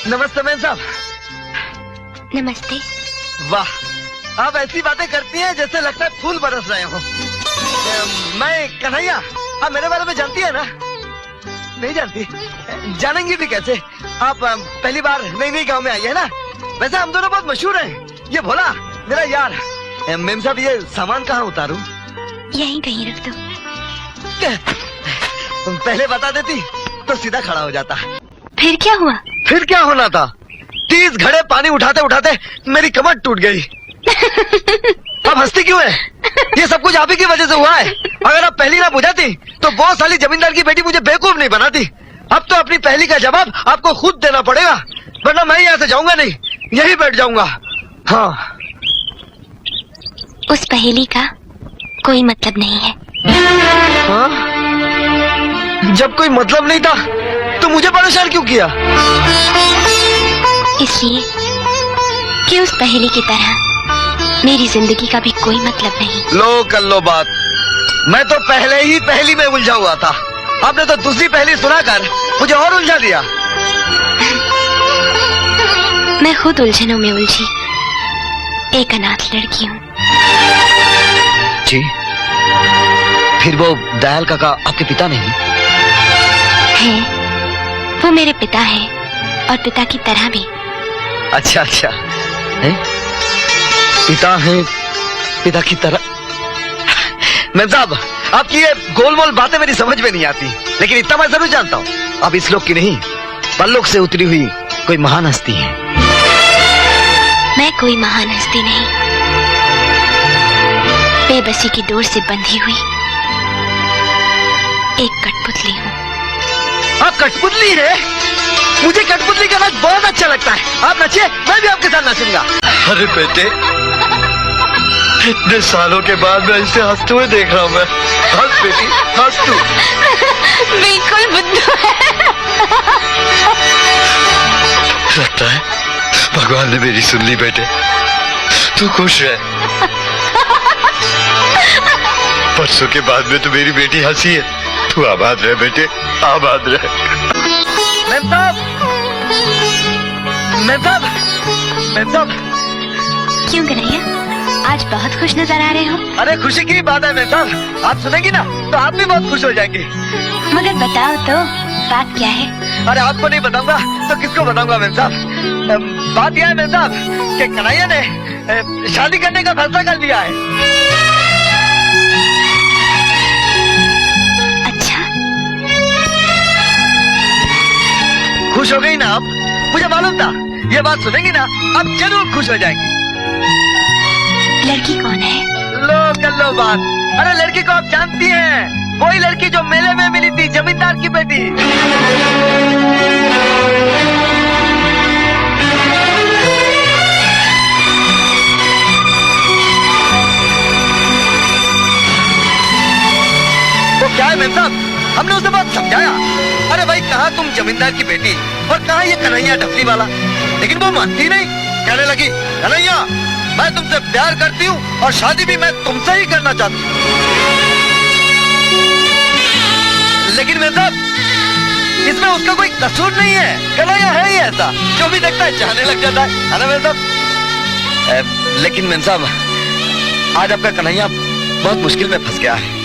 नमस्ते मैम साहब। नमस्ते। वाह, आप ऐसी बातें करती हैं जैसे लगता है फूल बरस रहे हो। मैं कन्हैया, आप मेरे बारे में जानती है ना? नहीं जानती? जानेंगी भी कैसे? आप पहली बार नई नई गांव में आई है ना? वैसे हम दोनों बहुत मशहूर हैं। ये भोला मेरा यार। मैम साहब, ये सामान कहाँ उतारूं? यहीं कहीं रख दो। पहले बता देती तो सीधा खड़ा हो जाता। फिर क्या हुआ? फिर क्या होना था? 30 घड़े पानी उठाते उठाते मेरी कमर टूट गई। अब हंसती क्यों है? ये सब कुछ आप ही की वजह से हुआ है। अगर आप पहली ना बुझाती तो बहुत साली जमींदार की बेटी मुझे बेवकूफ नहीं बनाती। अब तो अपनी पहली का जवाब आपको खुद देना पड़ेगा, वरना मैं यहाँ से जाऊंगा नहीं, यहीं बैठ जाऊंगा। हाँ, उस पहेली का कोई मतलब नहीं है। हाँ? जब कोई मतलब नहीं था तो मुझे परेशान क्यों किया? इसलिए कि उस पहेली की तरह मेरी जिंदगी का भी कोई मतलब नहीं। लो कर लो बात। मैं तो पहले ही पहेली में उलझा हुआ था, आपने तो दूसरी पहेली सुनाकर मुझे और उलझा दिया। मैं खुद उलझनों में उलझी एक अनाथ लड़की हूँ। जी, फिर वो दयाल काका आपके पिता नहीं है? वो मेरे पिता है और पिता की तरह भी। अच्छा अच्छा है? पिता है, पिता की तरह। मैम साहब, आपकी ये गोल मोल बातें मेरी समझ में नहीं आती, लेकिन इतना मैं जरूर जानता हूँ, आप इस लोक की नहीं परलोक से उतरी हुई कोई महान हस्ती है। मैं कोई महान हस्ती नहीं, बेबसी की डोर से बंधी हुई एक कठपुतली हूँ। आप कठपुतली है? मुझे कठपुतली का नाच बहुत अच्छा लगता है। आप नाचिए, मैं भी आपके साथ नाचूंगा। अरे बेटे, इतने सालों के बाद मैं इसे हंसते हुए देख रहा हूँ। मैं हंस बेटी, हंस तू। बिल्कुल बुद्धू है। लगता है भगवान ने मेरी सुन ली। बेटे तू खुश रह। परसों के बाद में तो मेरी बेटी हंसी है। तू आबाद रह बेटे, आबाद रह। मैम साहब, मैम साहब, मैम साहब। क्यों कन्हैया, आज बहुत खुश नजर आ रहे हो? अरे खुशी की बात है मैम साहब, आप सुनेंगी ना तो आप भी बहुत खुश हो जाएंगी। मगर बताओ तो बात क्या है? अरे आपको नहीं बताऊंगा तो किसको बताऊंगा मैम साहब? बात यह है मैम साहब कि कन्हैया ने शादी करने का फैसला कर लिया है। अच्छा, खुश हो गई ना आप? मुझे मालूम था ये बात सुनेंगी ना आप जरूर खुश हो जाएंगी। लड़की कौन है? लो कर लो बात। अरे लड़की को आप जानती हैं, वही लड़की जो मेले में मिली थी, जमींदार की बेटी। तो क्या है मैम साहब, हमने उसे बहुत समझाया। अरे भाई, कहा तुम जमींदार की बेटी और कहा ये कन्हैया ढपली वाला, लेकिन वो मानती नहीं। कहने लगी, कन्हैया मैं तुमसे प्यार करती हूँ और शादी भी मैं तुमसे ही करना चाहती हूँ। लेकिन मैम साहब, इसमें उसका कोई कसूर नहीं है। कन्हैया है ही ऐसा, जो भी देखता है चाहने लग जाता है ना मैम साहब? लेकिन मैम साहब, आज आपका कन्हैया बहुत मुश्किल में फंस गया है।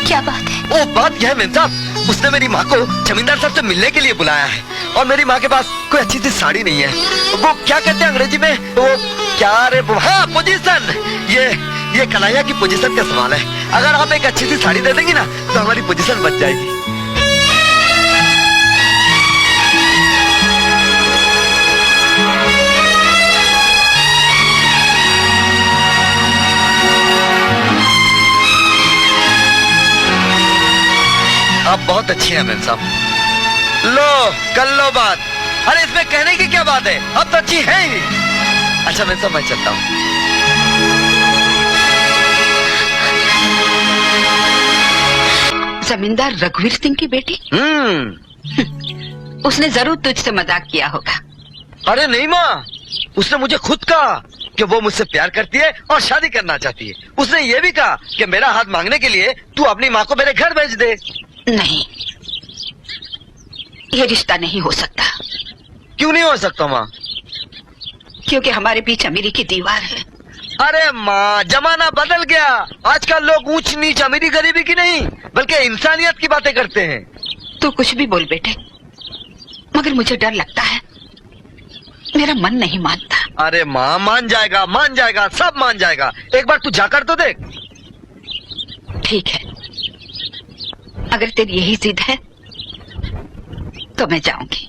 क्या बात है? वो बात यह है मैम साहब, उसने मेरी माँ को जमींदार साहब से मिलने के लिए बुलाया है और मेरी माँ के पास कोई अच्छी सी साड़ी नहीं है। वो क्या कहते हैं अंग्रेजी में, वो क्या रे, हाँ पोजीशन। ये कन्हैया की पोजीशन का सवाल है। अगर आप एक अच्छी सी साड़ी दे देंगी ना तो हमारी पोजीशन बच जाएगी। आप बहुत अच्छी हैं मैम साहब। लो कर लो बात। अरे इसमें कहने की क्या बात है, अब तो अच्छी है ही। अच्छा मैम साहब, मैं चलता हूँ। जमींदार रघुवीर सिंह की बेटी? उसने जरूर तुझसे मजाक किया होगा। अरे नहीं माँ, उसने मुझे खुद कहा कि वो मुझसे प्यार करती है और शादी करना चाहती है। उसने ये भी कहा कि मेरा हाथ मांगने के लिए तू अपनी माँ को मेरे घर भेज दे। नहीं, ये रिश्ता नहीं हो सकता। क्यों नहीं हो सकता माँ? क्योंकि हमारे बीच अमीरी की दीवार है। अरे माँ, जमाना बदल गया। आजकल लोग ऊंच नीच, अमीरी गरीबी की नहीं, बल्कि इंसानियत की बातें करते हैं। तू कुछ भी बोल बेटे, मगर मुझे डर लगता है, मेरा मन नहीं मानता। अरे माँ, मान जाएगा, सब मान जाएगा। एक बार तू जाकर तो देख। ठीक है, अगर तेरी यही जिद है तो मैं जाऊंगी।